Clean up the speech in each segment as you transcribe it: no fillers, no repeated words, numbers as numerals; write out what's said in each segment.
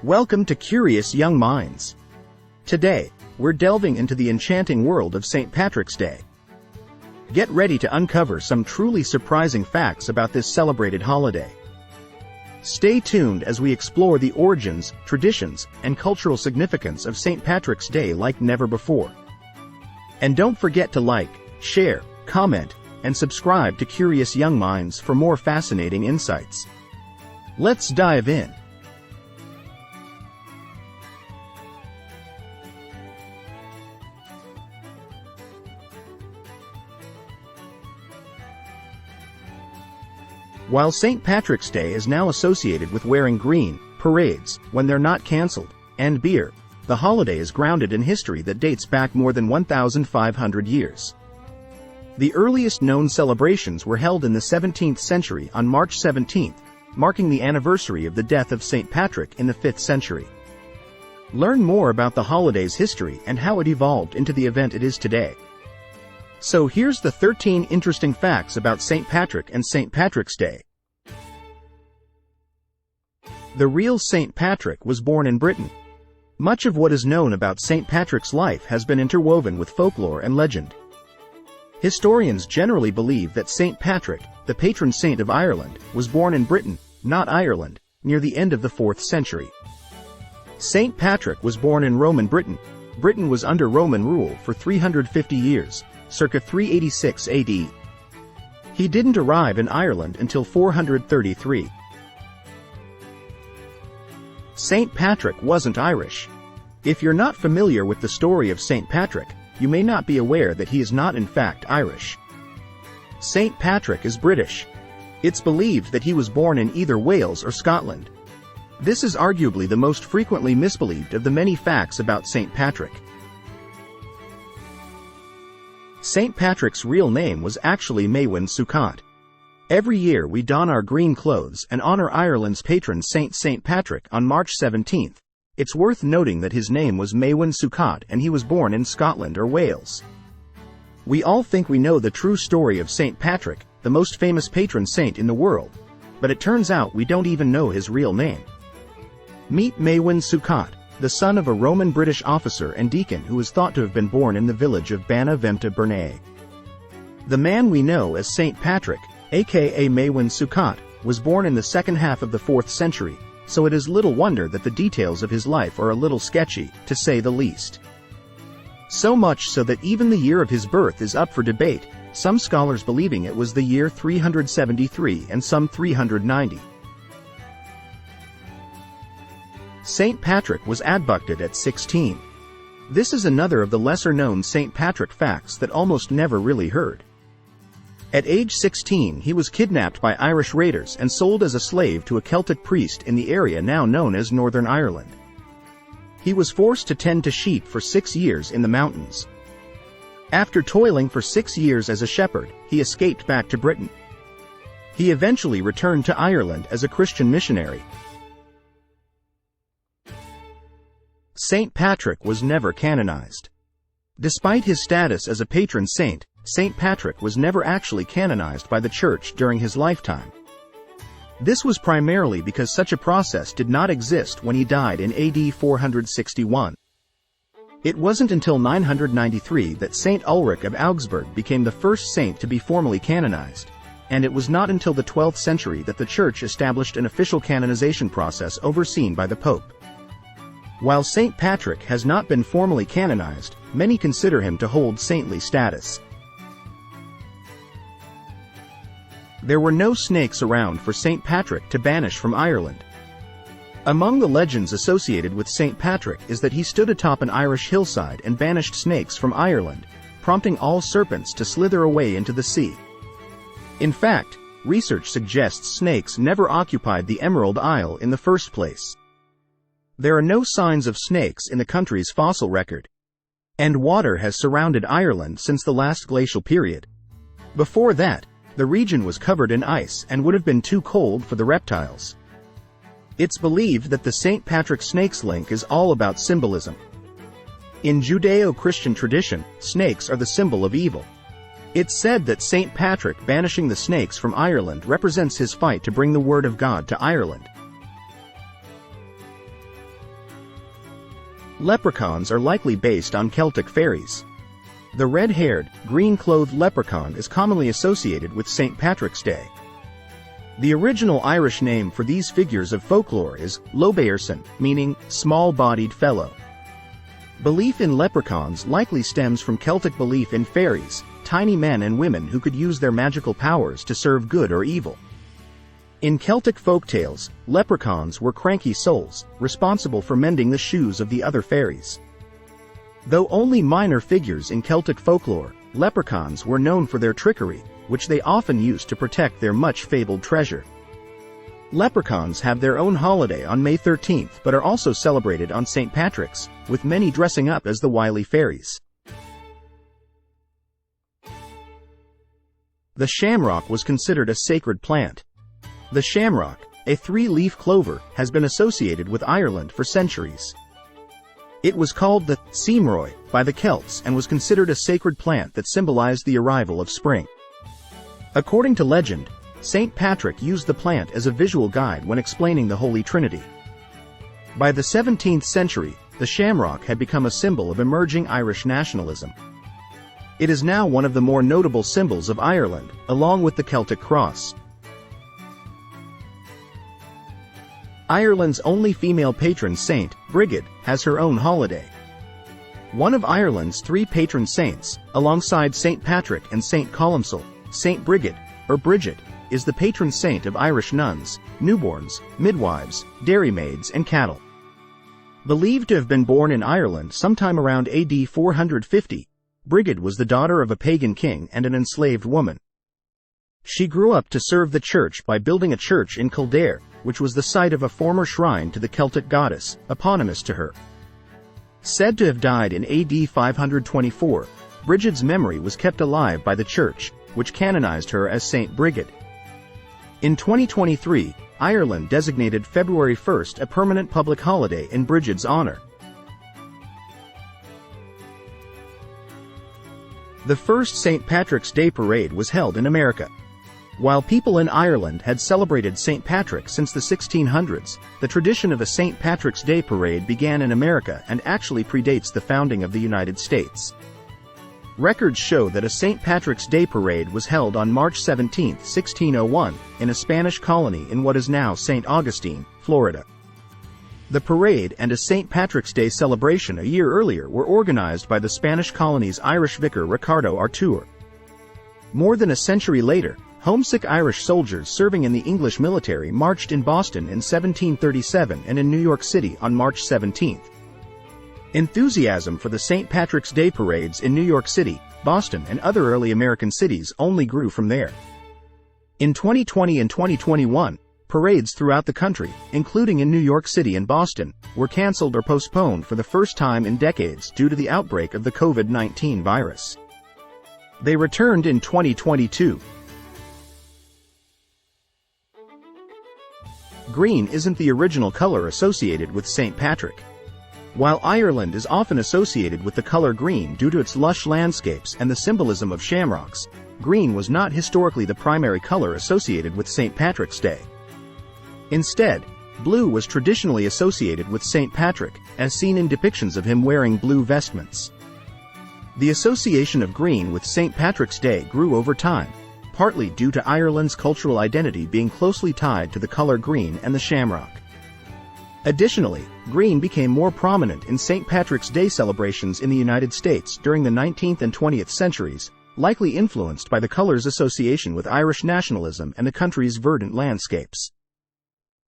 Welcome to Curious Young Minds. Today, we're delving into the enchanting world of St. Patrick's Day. Get ready to uncover some truly surprising facts about this celebrated holiday. Stay tuned as we explore the origins, traditions, and cultural significance of St. Patrick's Day like never before. And don't forget to like, share, comment, and subscribe to Curious Young Minds for more fascinating insights. Let's dive in. While St. Patrick's Day is now associated with wearing green, parades, when they're not cancelled, and beer, the holiday is grounded in history that dates back more than 1,500 years. The earliest known celebrations were held in the 17th century on March 17th, marking the anniversary of the death of St. Patrick in the 5th century. Learn more about the holiday's history and how it evolved into the event it is today. So here's the 13 interesting facts about St. Patrick and St. Patrick's Day. The real St. Patrick was born in Britain. Much of what is known about St. Patrick's life has been interwoven with folklore and legend. Historians generally believe that St. Patrick, the patron saint of Ireland, was born in Britain, not Ireland, near the end of the 4th century. St. Patrick was born in Roman Britain. Britain was under Roman rule for 350 years. Circa 386 AD. He didn't arrive in Ireland until 433. St. Patrick wasn't Irish. If you're not familiar with the story of St. Patrick, you may not be aware that he is not in fact Irish. St. Patrick is British. It's believed that he was born in either Wales or Scotland. This is arguably the most frequently misbelieved of the many facts about St. Patrick. St. Patrick's real name was actually Maewyn Succat. Every year we don our green clothes and honor Ireland's patron saint St. Patrick on March 17th. It's worth noting that his name was Maewyn Succat and he was born in Scotland or Wales. We all think we know the true story of St. Patrick, the most famous patron saint in the world, but it turns out we don't even know his real name. Meet Maewyn Succat, the son of a Roman British officer and deacon who is thought to have been born in the village of Banna Vemta Bernay. The man we know as St. Patrick, aka Maewyn Succat, was born in the second half of the 4th century, so it is little wonder that the details of his life are a little sketchy, to say the least. So much so that even the year of his birth is up for debate, some scholars believing it was the year 373 and some 390. St. Patrick was abducted at 16. This is another of the lesser-known St. Patrick facts that almost never really heard. At age 16 he was kidnapped by Irish raiders and sold as a slave to a Celtic priest in the area now known as Northern Ireland. He was forced to tend to sheep for 6 years in the mountains. After toiling for 6 years as a shepherd, he escaped back to Britain. He eventually returned to Ireland as a Christian missionary. St. Patrick was never canonized. Despite his status as a patron saint, St. Patrick was never actually canonized by the Church during his lifetime. This was primarily because such a process did not exist when he died in AD 461. It wasn't until 993 that St. Ulrich of Augsburg became the first saint to be formally canonized, and it was not until the 12th century that the Church established an official canonization process overseen by the Pope. While St. Patrick has not been formally canonized, many consider him to hold saintly status. There were no snakes around for St. Patrick to banish from Ireland. Among the legends associated with St. Patrick is that he stood atop an Irish hillside and banished snakes from Ireland, prompting all serpents to slither away into the sea. In fact, research suggests snakes never occupied the Emerald Isle in the first place. There are no signs of snakes in the country's fossil record. And water has surrounded Ireland since the last glacial period. Before that, the region was covered in ice and would have been too cold for the reptiles. It's believed that the St. Patrick snakes link is all about symbolism. In Judeo-Christian tradition, snakes are the symbol of evil. It's said that St. Patrick banishing the snakes from Ireland represents his fight to bring the word of God to Ireland. Leprechauns are likely based on Celtic fairies. The red-haired, green-clothed leprechaun is commonly associated with St. Patrick's Day. The original Irish name for these figures of folklore is Lobeirson, meaning small-bodied fellow. Belief in leprechauns likely stems from Celtic belief in fairies, tiny men and women who could use their magical powers to serve good or evil. In Celtic folktales, leprechauns were cranky souls, responsible for mending the shoes of the other fairies. Though only minor figures in Celtic folklore, leprechauns were known for their trickery, which they often used to protect their much-fabled treasure. Leprechauns have their own holiday on May 13th but are also celebrated on St. Patrick's, with many dressing up as the wily fairies. The shamrock was considered a sacred plant. The shamrock, a three-leaf clover, has been associated with Ireland for centuries. It was called the Seamroy by the Celts and was considered a sacred plant that symbolized the arrival of spring. According to legend, St. Patrick used the plant as a visual guide when explaining the Holy Trinity. By the 17th century, the shamrock had become a symbol of emerging Irish nationalism. It is now one of the more notable symbols of Ireland, along with the Celtic cross. Ireland's only female patron saint, Brigid, has her own holiday. One of Ireland's three patron saints, alongside St. Patrick and St. Columcille, St. Brigid, or Bridget, is the patron saint of Irish nuns, newborns, midwives, dairymaids and cattle. Believed to have been born in Ireland sometime around AD 450, Brigid was the daughter of a pagan king and an enslaved woman. She grew up to serve the church by building a church in Kildare, which was the site of a former shrine to the Celtic goddess, eponymous to her. Said to have died in AD 524, Brigid's memory was kept alive by the church, which canonized her as Saint Brigid. In 2023, Ireland designated February 1st a permanent public holiday in Brigid's honor. The first St. Patrick's Day parade was held in America. While people in Ireland had celebrated St. Patrick since the 1600s, the tradition of a St. Patrick's Day parade began in America and actually predates the founding of the United States. Records show that a St. Patrick's Day parade was held on March 17, 1601, in a Spanish colony in what is now St. Augustine, Florida. The parade and a St. Patrick's Day celebration a year earlier were organized by the Spanish colony's Irish vicar Ricardo Artur. More than a century later, homesick Irish soldiers serving in the English military marched in Boston in 1737 and in New York City on March 17. Enthusiasm for the St. Patrick's Day parades in New York City, Boston, and other early American cities only grew from there. In 2020 and 2021, parades throughout the country, including in New York City and Boston, were canceled or postponed for the first time in decades due to the outbreak of the COVID-19 virus. They returned in 2022. Green isn't the original color associated with St. Patrick. While Ireland is often associated with the color green due to its lush landscapes and the symbolism of shamrocks, green was not historically the primary color associated with St. Patrick's Day. Instead, blue was traditionally associated with St. Patrick, as seen in depictions of him wearing blue vestments. The association of green with St. Patrick's Day grew over time, partly due to Ireland's cultural identity being closely tied to the color green and the shamrock. Additionally, green became more prominent in St. Patrick's Day celebrations in the United States during the 19th and 20th centuries, likely influenced by the color's association with Irish nationalism and the country's verdant landscapes.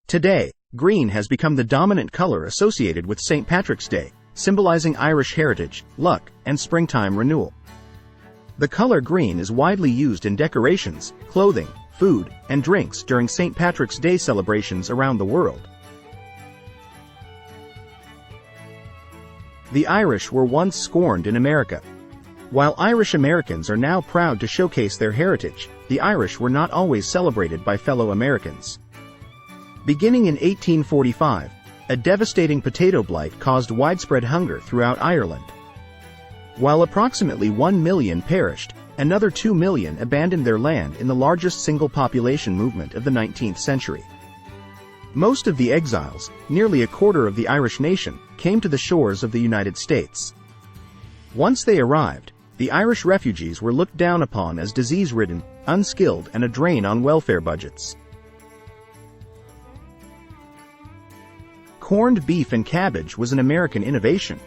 Today, green has become the dominant color associated with St. Patrick's Day, symbolizing Irish heritage, luck, and springtime renewal. The color green is widely used in decorations, clothing, food, and drinks during St. Patrick's Day celebrations around the world. The Irish were once scorned in America. While Irish Americans are now proud to showcase their heritage, the Irish were not always celebrated by fellow Americans. Beginning in 1845, a devastating potato blight caused widespread hunger throughout Ireland. While approximately 1 million perished, another 2 million abandoned their land in the largest single population movement of the 19th century. Most of the exiles, nearly a quarter of the Irish nation, came to the shores of the United States. Once they arrived, the Irish refugees were looked down upon as disease-ridden, unskilled, and a drain on welfare budgets. Corned beef and cabbage was an American innovation.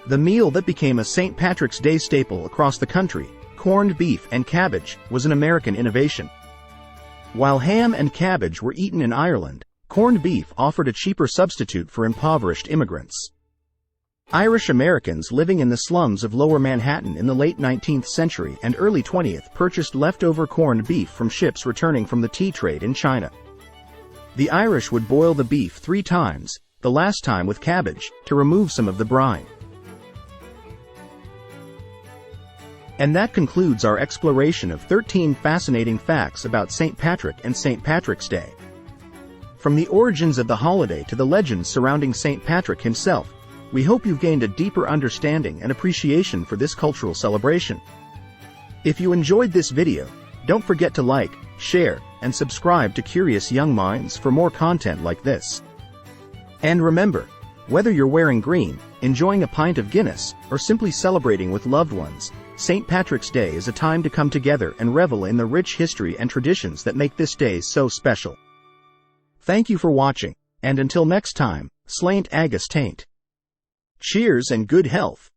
The meal that became a St. Patrick's Day staple across the country, corned beef and cabbage, was an American innovation. While ham and cabbage were eaten in Ireland, corned beef offered a cheaper substitute for impoverished immigrants. Irish Americans living in the slums of Lower Manhattan in the late 19th century and early 20th purchased leftover corned beef from ships returning from the tea trade in China. The Irish would boil the beef 3 times, the last time with cabbage, to remove some of the brine. And that concludes our exploration of 13 fascinating facts about St. Patrick and St. Patrick's Day. From the origins of the holiday to the legends surrounding St. Patrick himself, we hope you've gained a deeper understanding and appreciation for this cultural celebration. If you enjoyed this video, don't forget to like, share, and subscribe to Curious Young Minds for more content like this. And remember, whether you're wearing green, enjoying a pint of Guinness, or simply celebrating with loved ones, St. Patrick's Day is a time to come together and revel in the rich history and traditions that make this day so special. Thank you for watching, and until next time, Slaint Agus Taint. Cheers and good health.